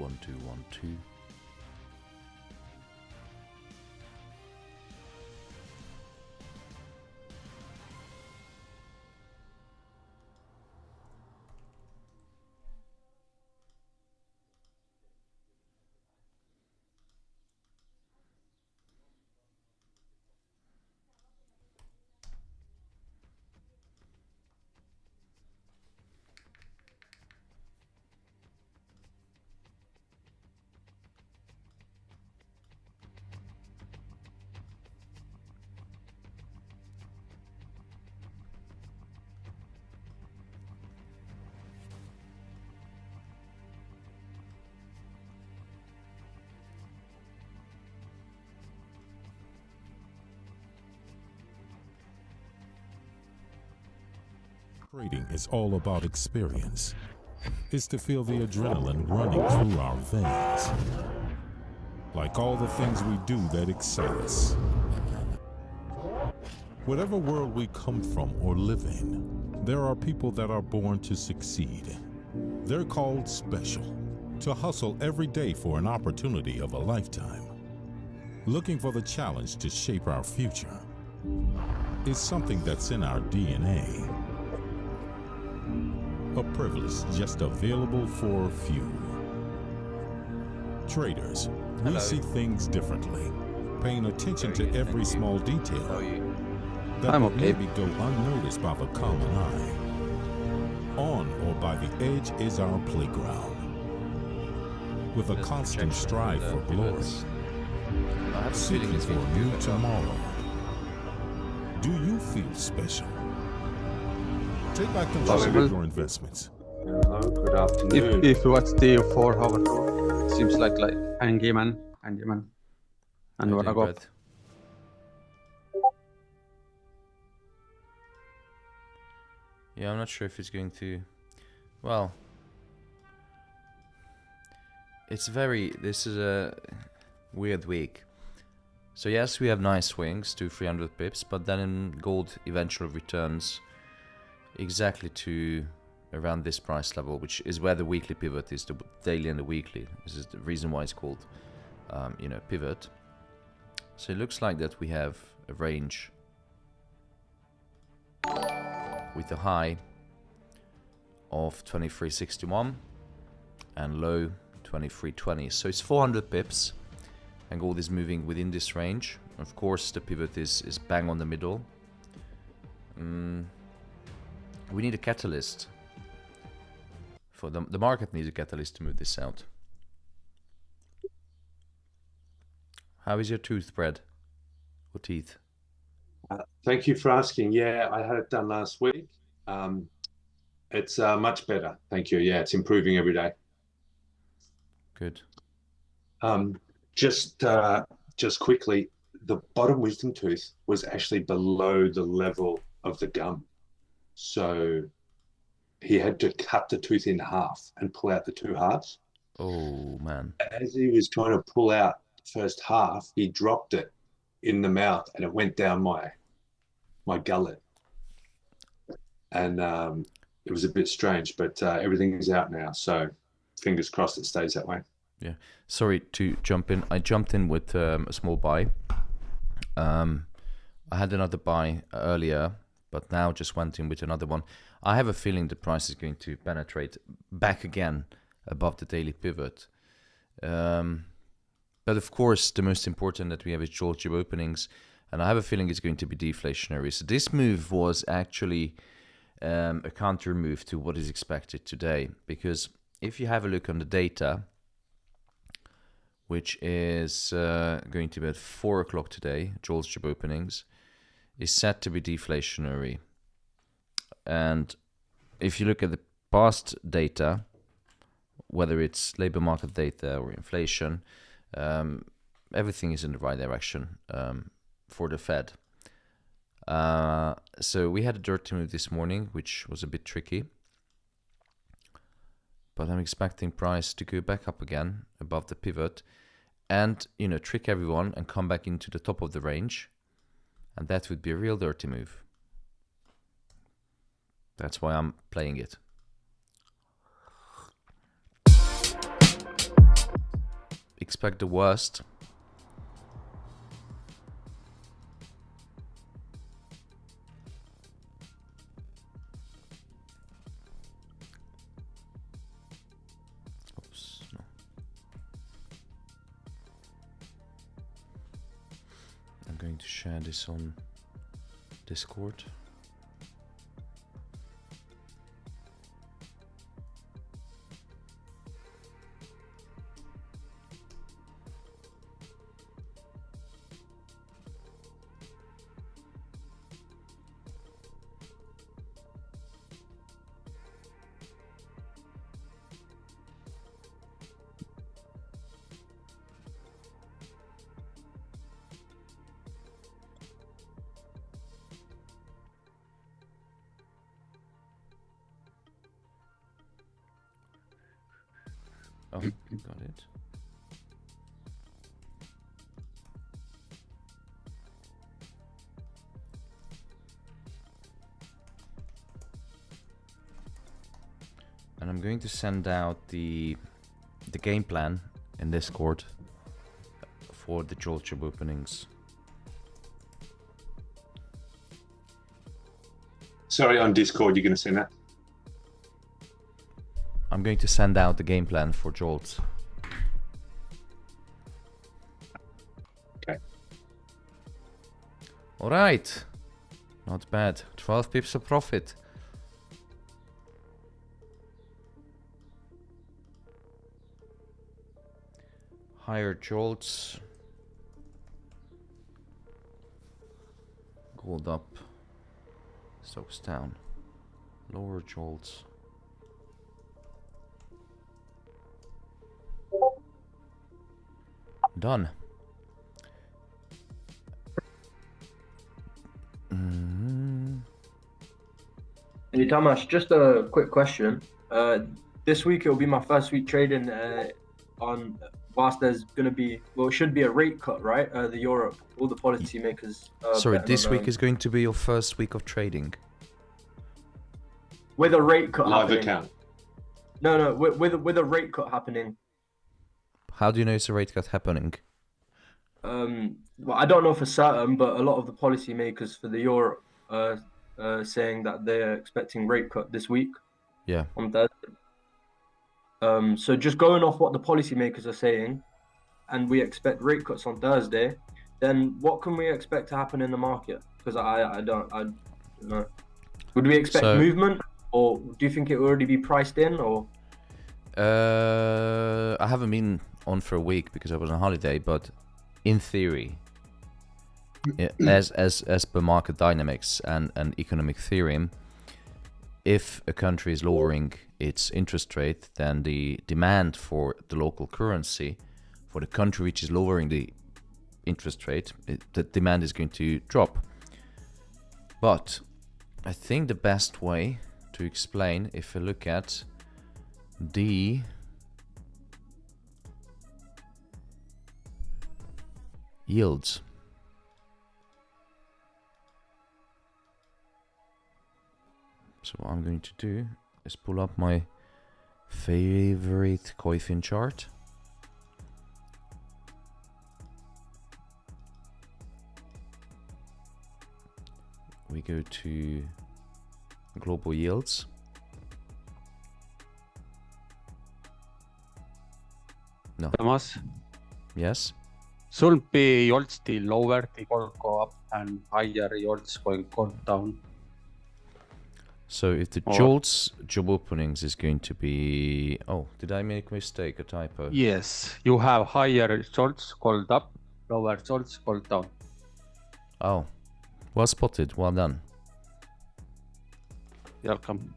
1, 2, 1, 2. Trading is all about experience. It's to feel the adrenaline running through our veins. Like all the things we do that excite us. Whatever world we come from or live in, there are people that are born to succeed. They're called special, to hustle every day for an opportunity of a lifetime. Looking for the challenge to shape our future is something that's in our DNA. A privilege just available for a few. Traders, we see things differently, paying attention to every small detail that would maybe go unnoticed by the common eye. On or by the edge is our playground. With a constant strive for glory, seeking for a new tomorrow. Do you feel special? Take back control of your investments. Hello, good afternoon. If you watch the 4 hour, seems like handyman, and what I got. Yeah, I'm not sure if it's going to. Well, this is a weird week. So yes, we have nice swings to 300 pips, but then gold eventually returns exactly to around this price level, which is where the weekly pivot is, the daily and the weekly. This is the reason why it's called, pivot. So it looks like that we have a range with a high of 23.61 and low 23.20. So it's 400 pips, and gold is moving within this range. Of course, the pivot is bang on the middle. We need a catalyst. For the market needs a catalyst to move this out. How is your tooth, Brad? Or teeth? Thank you for asking. Yeah, I had it done last week. It's much better. Thank you. Yeah, it's improving every day. Good. Just quickly, the bottom wisdom tooth was actually below the level of the gum. So he had to cut the tooth in half and pull out the 2 halves. Oh, man. As he was trying to pull out the first half, he dropped it in the mouth and it went down my gullet. And it was a bit strange, but everything is out now. So fingers crossed it stays that way. Yeah. Sorry to jump in. I jumped in with a small buy. I had another buy earlier, but now just went in with another one. I have a feeling the price is going to penetrate back again above the daily pivot. But of course, the most important that we have is JOLT openings, and I have a feeling it's going to be deflationary. So this move was actually a counter move to what is expected today, because if you have a look on the data, which is going to be at 4 o'clock today, JOLTs openings, is set to be deflationary. And if you look at the past data, whether it's labor market data or inflation, everything is in the right direction for the Fed. So we had a dirty move this morning, which was a bit tricky. But I'm expecting price to go back up again above the pivot and, trick everyone and come back into the top of the range. And that would be a real dirty move. That's why I'm playing it. expect the worst. Oops, no. I'm going to share this on Discord. Oh, got it. And I'm going to send out the game plan in Discord for the Jolt job openings. Sorry, on Discord, you're going to send that? I'm going to send out the game plan for Jolts. Okay. Alright. Not bad. 12 pips of profit. Higher Jolts. Gold up. Stokes down. Lower Jolts. Done. Hey Thomas, just a quick question. This week it will be my first week trading on whilst there's going to be, well, it should be a rate cut, right? The Europe, all the policymakers. Sorry, this week is going to be your first week of trading. With a rate cut Live happening. account. No, with a rate cut happening. How do you know it's a rate cut happening? Well, I don't know for certain, but a lot of the policymakers for the Europe are saying that they're expecting rate cut this week. Yeah. On Thursday. So just going off what the policymakers are saying, and we expect rate cuts on Thursday, then what can we expect to happen in the market? Because I don't know. Would we expect movement, or do you think it will already be priced in, or? I haven't been on for a week because I was on holiday, but in theory, as per market dynamics and economic theorem, if a country is lowering its interest rate, then the demand for the local currency for the country which is lowering the interest rate, the demand is going to drop. But I think the best way to explain, if we look at the yields. So what I'm going to do is pull up my favorite coin chart. We go to global yields. No. Thomas, Yes. should be JOLTs the lower, the gold go up, and higher JOLTs going gold down. So if the Jolts job openings is going to be... Oh, did I make a mistake, a typo? Yes, you have higher JOLTs gold up, lower JOLTs gold down. Oh, well spotted, well done. Welcome.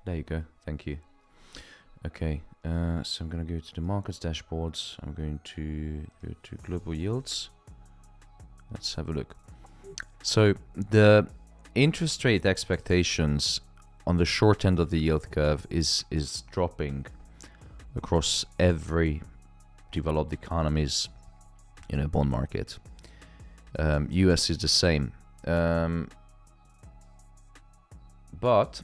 There you go, thank you. Okay, so I'm going to go to the markets dashboards. I'm going to go to global yields. Let's have a look. So the interest rate expectations on the short end of the yield curve is dropping across every developed economies, bond market. US is the same. But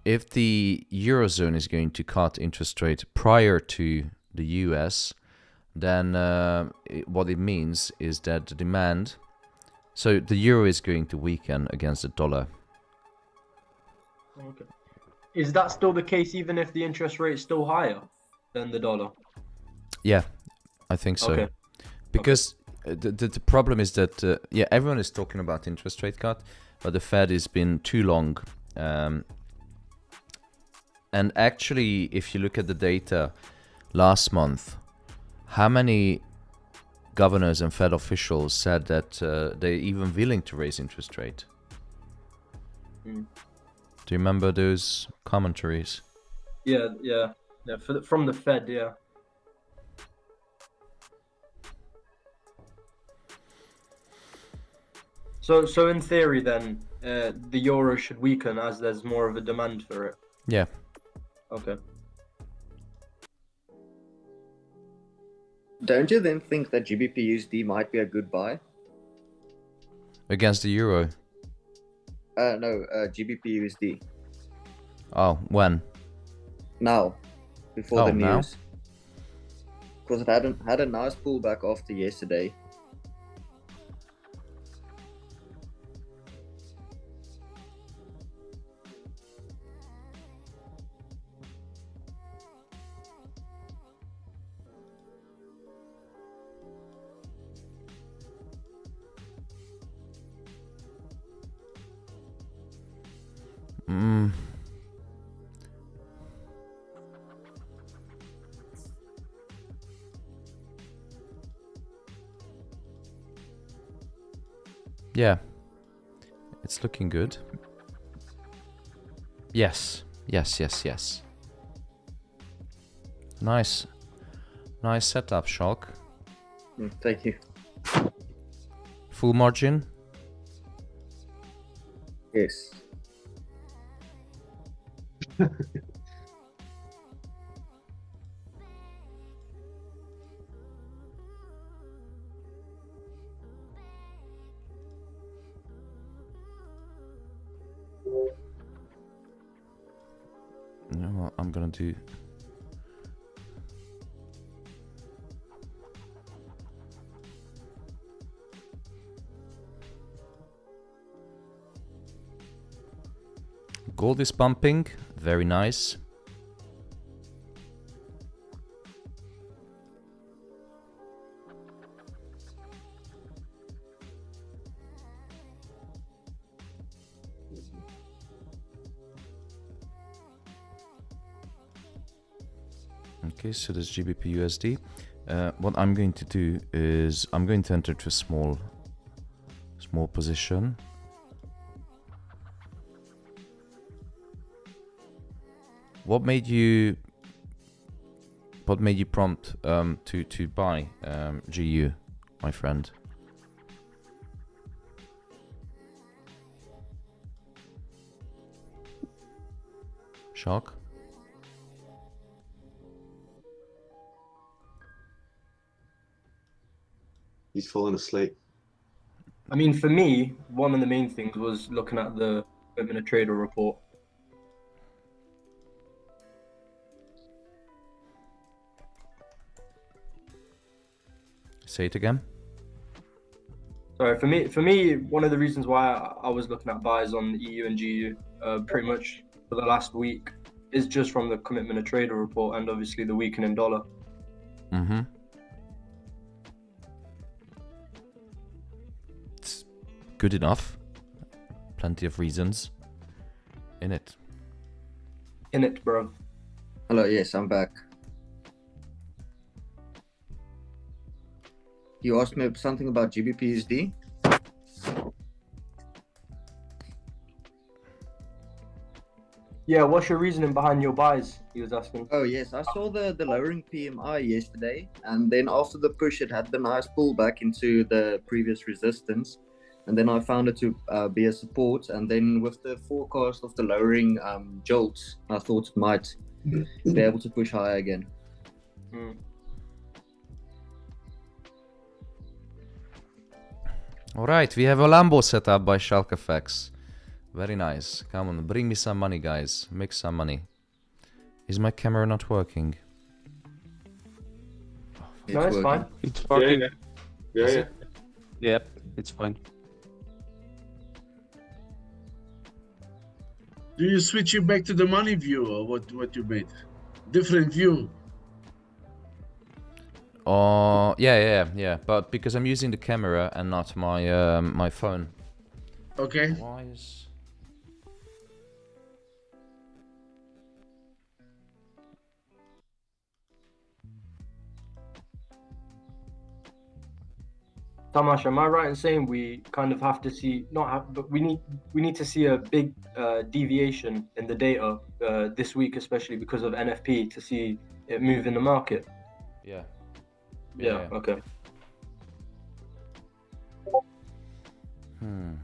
if the Eurozone is going to cut interest rate prior to the US, then what it means is that the demand, so the euro is going to weaken against the dollar. Okay. Is that still the case even if the interest rate is still higher than the dollar? Yeah, I think so. Okay. Because the problem is that, yeah, everyone is talking about interest rate cut, but the Fed has been too long. And actually, if you look at the data last month, how many governors and Fed officials said that they're even willing to raise interest rate? Mm. Do you remember those commentaries? Yeah. From the Fed, yeah. So in theory, then the euro should weaken as there's more of a demand for it. Yeah. Okay. Don't you then think that GBP/USD might be a good buy? Against the euro? No, GBP/USD. Oh, when? Now, before Oh, the now? news. Because it had a nice pullback after yesterday. Yeah. It's looking good. Yes. Yes. Nice setup, Shock. Thank you. Full margin? Yes. You know what I'm gonna do? Gold is pumping, very nice. Okay, so there's GBP USD. What I'm going to do is I'm going to enter to a small position. What made you prompt to buy GU, my friend? Shock? He's fallen asleep. I mean, for me, one of the main things was looking at the Commitment of Trader report. Say it again. Sorry, for me, one of the reasons why I was looking at buys on the EU and GU pretty much for the last week is just from the Commitment of Trader report and obviously the weakening dollar. Mm-hmm. It's good enough. Plenty of reasons in it. In it, bro. Hello, yes, I'm back. You asked me something about GBP/USD? Yeah, what's your reasoning behind your buys? He was asking. Oh, yes, I saw the lowering PMI yesterday, and then after the push, it had the nice pullback into the previous resistance, and then I found it to be a support, and then with the forecast of the lowering JOLTs, I thought it might be able to push higher again. Alright, we have a Lambo set up by Schalkefax. Very nice. Come on, bring me some money, guys. Make some money. Is my camera not working? No, it's fine. It's working. Yeah. Yep, it's fine. Do you switch it back to the money view or what you made? Different view. Oh, yeah. But because I'm using the camera and not my my phone. Okay. Why is... Tamash, am I right in saying we kind of have to see, but we need to see a big deviation in the data this week, especially because of NFP, to see it move in the market? Yeah. Yeah. Okay. Hmm.